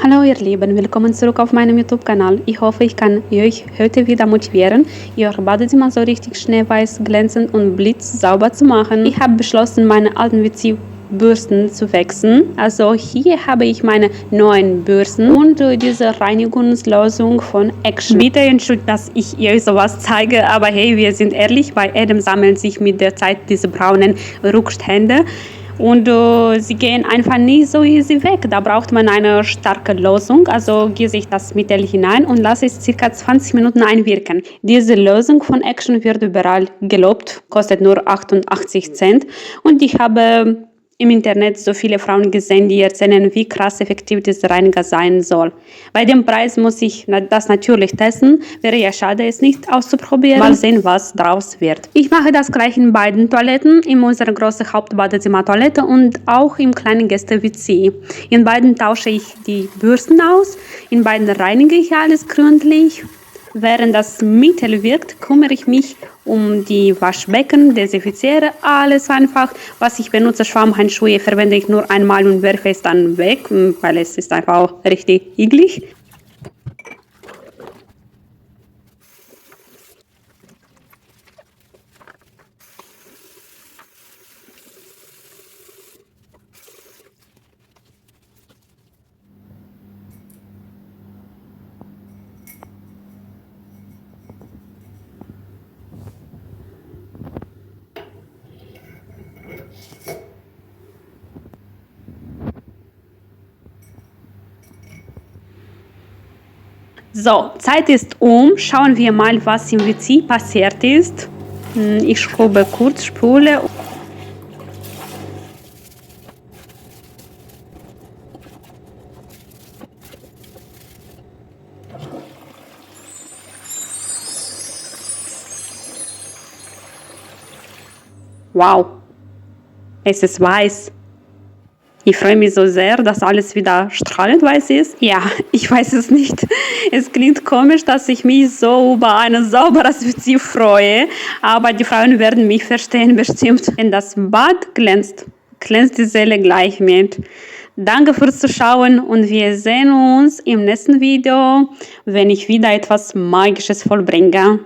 Hallo ihr Lieben, willkommen zurück auf meinem YouTube-Kanal. Ich hoffe, ich kann euch heute wieder motivieren, ihr Badezimmer so richtig schneeweiß, glänzend und blitzsauber zu machen. Ich habe beschlossen, meine alten WC-Bürsten zu wechseln. Also hier habe ich meine neuen Bürsten und diese Reinigungslösung von Action. Bitte entschuldigt, dass ich euch sowas zeige, aber hey, wir sind ehrlich, bei Adam sammeln sich mit der Zeit diese braunen Rückstände. Und sie gehen einfach nicht so easy weg. Da braucht man eine starke Lösung. Also gieße ich das Mittel hinein und lasse es ca. 20 Minuten einwirken. Diese Lösung von Action wird überall gelobt, kostet nur 88 Cent. Und ich habe im Internet so viele Frauen gesehen, die erzählen, wie krass effektiv dieser Reiniger sein soll. Bei dem Preis muss ich das natürlich testen. Wäre ja schade, es nicht auszuprobieren. Mal sehen, was draus wird. Ich mache das gleich in beiden Toiletten, in unserer großen Hauptbadezimmertoilette und auch im kleinen Gäste-WC. In beiden tausche ich die Bürsten aus, in beiden reinige ich alles gründlich. Während das Mittel wirkt, kümmere ich mich um die Waschbecken, desinfiziere alles einfach. Was ich benutze, Schwammhandschuhe, verwende ich nur einmal und werfe es dann weg, weil es ist einfach auch richtig eklig. So, Zeit ist um. Schauen wir mal, was im WC passiert ist. Ich schrubbe kurz, spule. Wow, es ist weiß. Ich freue mich so sehr, dass alles wieder strahlend weiß ist. Ja, ich weiß es nicht. Es klingt komisch, dass ich mich so über ein sauberes WC freue, aber die Frauen werden mich verstehen bestimmt. Wenn das Bad glänzt, glänzt die Seele gleich mit. Danke fürs Zuschauen und wir sehen uns im nächsten Video, wenn ich wieder etwas Magisches vollbringe.